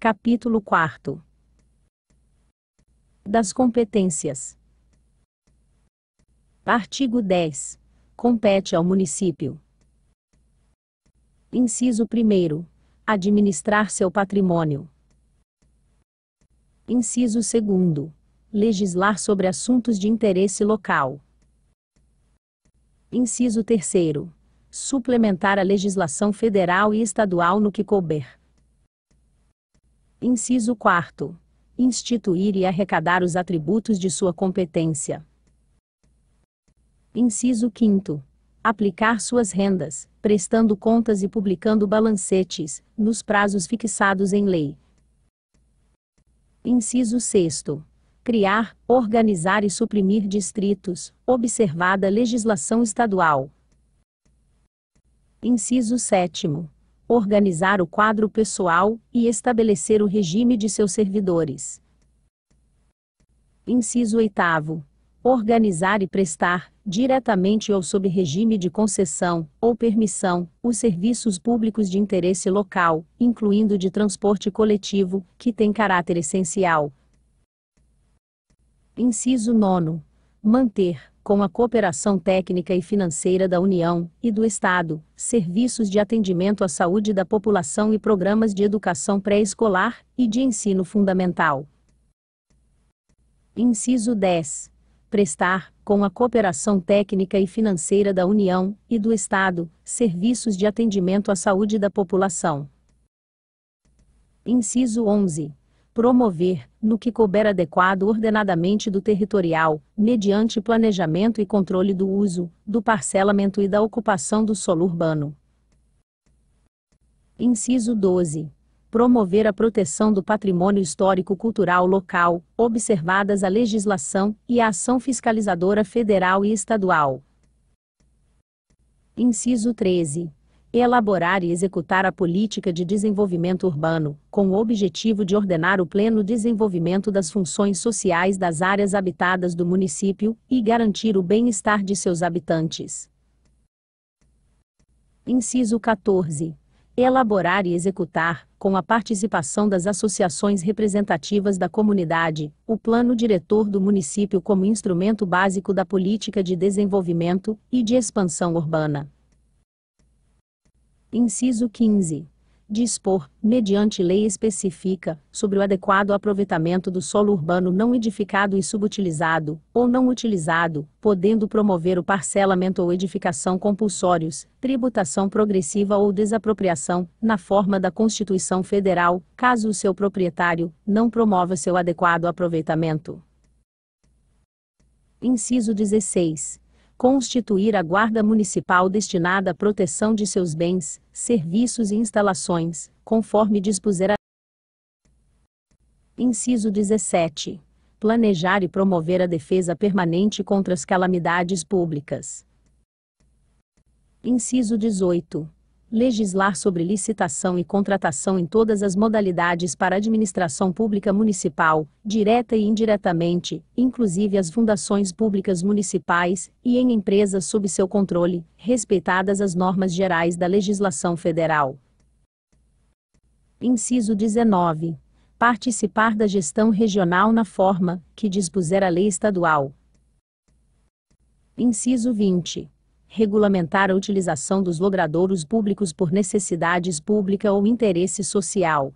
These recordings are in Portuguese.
Capítulo 4. Das competências. Artigo 10. Compete ao município. Inciso 1º. Administrar seu patrimônio. Inciso 2º. Legislar sobre assuntos de interesse local. Inciso 3º. Suplementar a legislação federal e estadual no que couber. Inciso 4º. Instituir e arrecadar os atributos de sua competência. Inciso 5º. Aplicar suas rendas, prestando contas e publicando balancetes, nos prazos fixados em lei. Inciso 6º. Criar, organizar e suprimir distritos, observada a legislação estadual. Inciso 7º. Organizar o quadro pessoal e estabelecer o regime de seus servidores. Inciso 8º. Organizar e prestar, diretamente ou sob regime de concessão ou permissão, os serviços públicos de interesse local, incluindo de transporte coletivo, que tem caráter essencial. Inciso 9º. Manter, com a cooperação técnica e financeira da União e do Estado, serviços de atendimento à saúde da população e programas de educação pré-escolar e de ensino fundamental. Inciso 10. Prestar, com a cooperação técnica e financeira da União e do Estado, serviços de atendimento à saúde da população. Inciso 11. Promover, no que couber adequado ordenadamente do territorial, mediante planejamento e controle do uso, do parcelamento e da ocupação do solo urbano. Inciso 12. Promover a proteção do patrimônio histórico-cultural local, observadas a legislação e a ação fiscalizadora federal e estadual. Inciso 13. Elaborar e executar a política de desenvolvimento urbano, com o objetivo de ordenar o pleno desenvolvimento das funções sociais das áreas habitadas do município e garantir o bem-estar de seus habitantes. Inciso 14. Elaborar e executar, com a participação das associações representativas da comunidade, o plano diretor do município como instrumento básico da política de desenvolvimento e de expansão urbana. Inciso 15. Dispor, mediante lei específica, sobre o adequado aproveitamento do solo urbano não edificado e subutilizado, ou não utilizado, podendo promover o parcelamento ou edificação compulsórios, tributação progressiva ou desapropriação, na forma da Constituição Federal, caso o seu proprietário não promova seu adequado aproveitamento. Inciso 16. Constituir a Guarda Municipal destinada à proteção de seus bens, serviços e instalações, conforme dispuser a. Inciso 17. Planejar e promover a defesa permanente contra as calamidades públicas. Inciso 18. Legislar sobre licitação e contratação em todas as modalidades para a administração pública municipal, direta e indiretamente, inclusive as fundações públicas municipais, e em empresas sob seu controle, respeitadas as normas gerais da legislação federal. Inciso 19. Participar da gestão regional na forma que dispuser a lei estadual. Inciso 20. Regulamentar a utilização dos logradouros públicos por necessidades pública ou interesse social.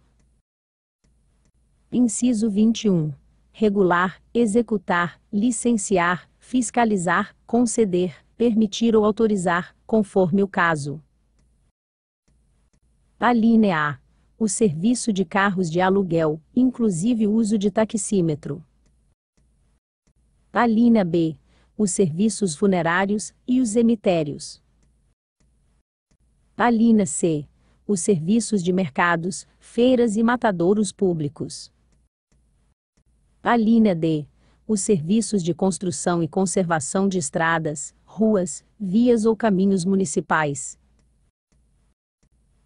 Inciso 21. Regular, executar, licenciar, fiscalizar, conceder, permitir ou autorizar, conforme o caso. Alínea A. O serviço de carros de aluguel, inclusive o uso de taxímetro. Alínea B. Os serviços funerários e os cemitérios. Alínea C. Os serviços de mercados, feiras e matadouros públicos. Alínea D. Os serviços de construção e conservação de estradas, ruas, vias ou caminhos municipais.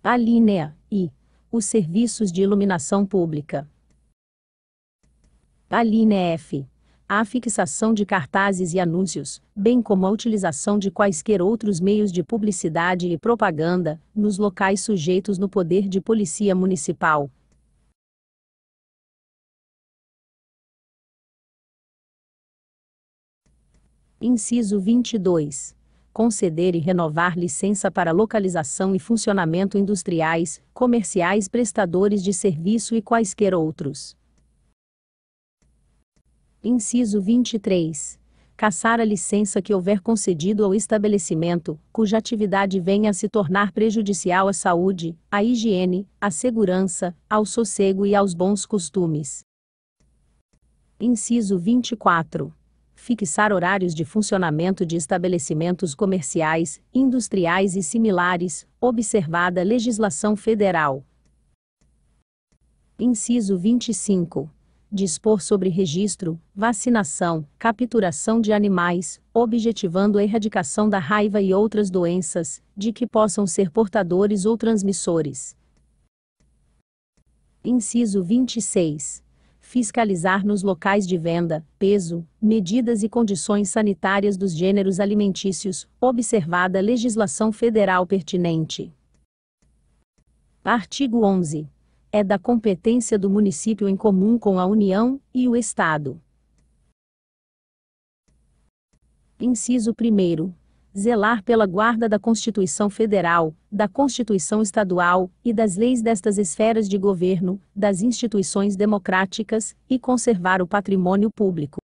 Alínea I. Os serviços de iluminação pública. Alínea F. A fixação de cartazes e anúncios, bem como a utilização de quaisquer outros meios de publicidade e propaganda, nos locais sujeitos no poder de polícia municipal. Inciso 22. Conceder e renovar licença para localização e funcionamento industriais, comerciais, prestadores de serviço e quaisquer outros. Inciso 23. Cassar a licença que houver concedido ao estabelecimento, cuja atividade venha a se tornar prejudicial à saúde, à higiene, à segurança, ao sossego e aos bons costumes. Inciso 24. Fixar horários de funcionamento de estabelecimentos comerciais, industriais e similares, observada a legislação federal. Inciso 25. Dispor sobre registro, vacinação, capturação de animais, objetivando a erradicação da raiva e outras doenças, de que possam ser portadores ou transmissores. Inciso 26. Fiscalizar nos locais de venda, peso, medidas e condições sanitárias dos gêneros alimentícios, observada a legislação federal pertinente. Artigo 11. É da competência do município em comum com a União e o Estado. Inciso 1. Zelar pela guarda da Constituição Federal, da Constituição Estadual e das leis destas esferas de governo, das instituições democráticas, e conservar o patrimônio público.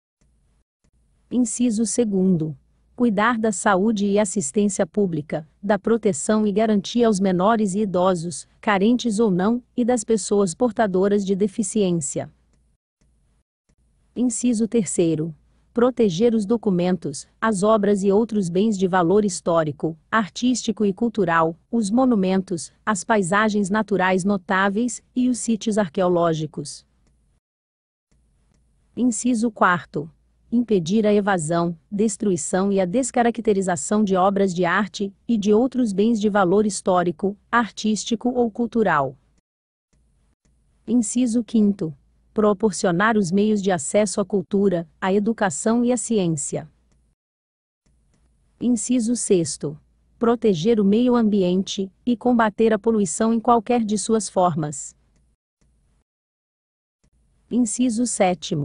Inciso 2. Cuidar da saúde e assistência pública, da proteção e garantia aos menores e idosos, carentes ou não, e das pessoas portadoras de deficiência. Inciso 3. Proteger os documentos, as obras e outros bens de valor histórico, artístico e cultural, os monumentos, as paisagens naturais notáveis e os sítios arqueológicos. Inciso 4. Impedir a evasão, destruição e a descaracterização de obras de arte e de outros bens de valor histórico, artístico ou cultural. Inciso 5. Proporcionar os meios de acesso à cultura, à educação e à ciência. Inciso 6. Proteger o meio ambiente e combater a poluição em qualquer de suas formas. Inciso 7.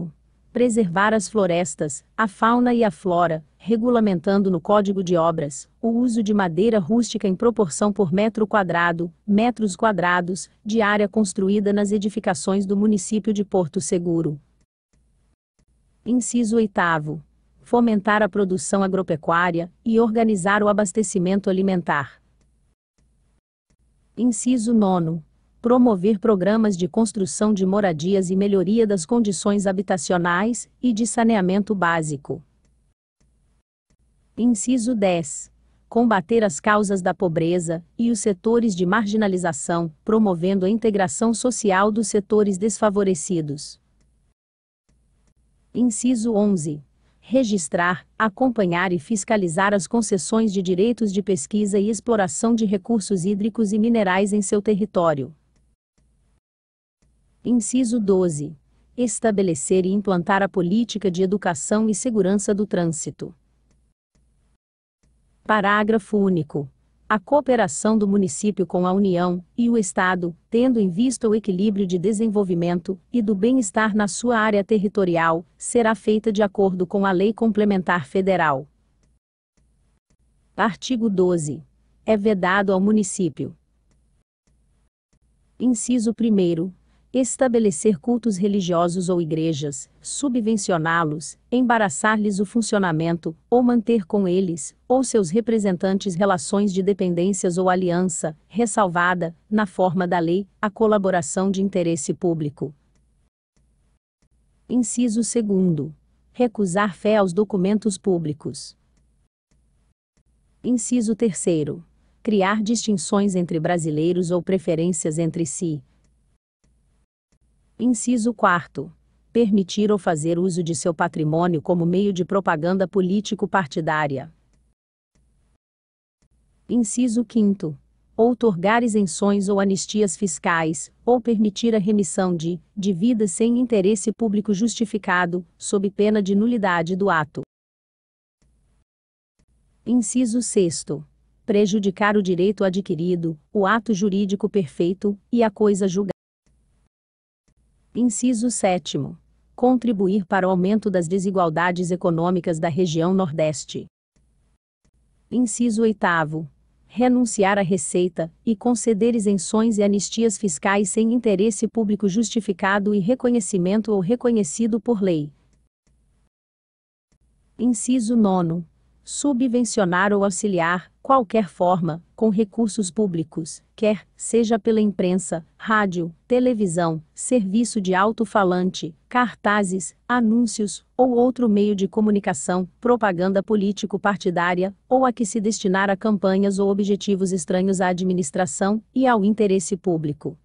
Preservar as florestas, a fauna e a flora, regulamentando no Código de Obras o uso de madeira rústica em proporção por metro quadrado, metros quadrados, de área construída nas edificações do município de Porto Seguro. Inciso 8. Fomentar a produção agropecuária e organizar o abastecimento alimentar. Inciso 9. Promover programas de construção de moradias e melhoria das condições habitacionais e de saneamento básico. Inciso 10. Combater as causas da pobreza e os setores de marginalização, promovendo a integração social dos setores desfavorecidos. Inciso 11. Registrar, acompanhar e fiscalizar as concessões de direitos de pesquisa e exploração de recursos hídricos e minerais em seu território. Inciso 12. Estabelecer e implantar a política de educação e segurança do trânsito. Parágrafo único. A cooperação do município com a União e o Estado, tendo em vista o equilíbrio de desenvolvimento e do bem-estar na sua área territorial, será feita de acordo com a Lei Complementar Federal. Artigo 12. É vedado ao município: inciso 1. Estabelecer cultos religiosos ou igrejas, subvencioná-los, embaraçar-lhes o funcionamento, ou manter com eles, ou seus representantes relações de dependências ou aliança, ressalvada, na forma da lei, a colaboração de interesse público. Inciso 2. Recusar fé aos documentos públicos. Inciso 3. Criar distinções entre brasileiros ou preferências entre si. Inciso 4. Permitir ou fazer uso de seu patrimônio como meio de propaganda político-partidária. Inciso 5. Outorgar isenções ou anistias fiscais, ou permitir a remissão de dívidas sem interesse público justificado, sob pena de nulidade do ato. Inciso 6. Prejudicar o direito adquirido, o ato jurídico perfeito, e a coisa julgada. Inciso 7. contribuir para o aumento das desigualdades econômicas da região Nordeste. Inciso 8º. Renunciar à receita, e conceder isenções e anistias fiscais sem interesse público justificado e reconhecimento ou reconhecido por lei. Inciso 9. Subvencionar ou auxiliar, qualquer forma, com recursos públicos, quer seja pela imprensa, rádio, televisão, serviço de alto-falante, cartazes, anúncios, ou outro meio de comunicação, propaganda político-partidária, ou a que se destinar a campanhas ou objetivos estranhos à administração e ao interesse público.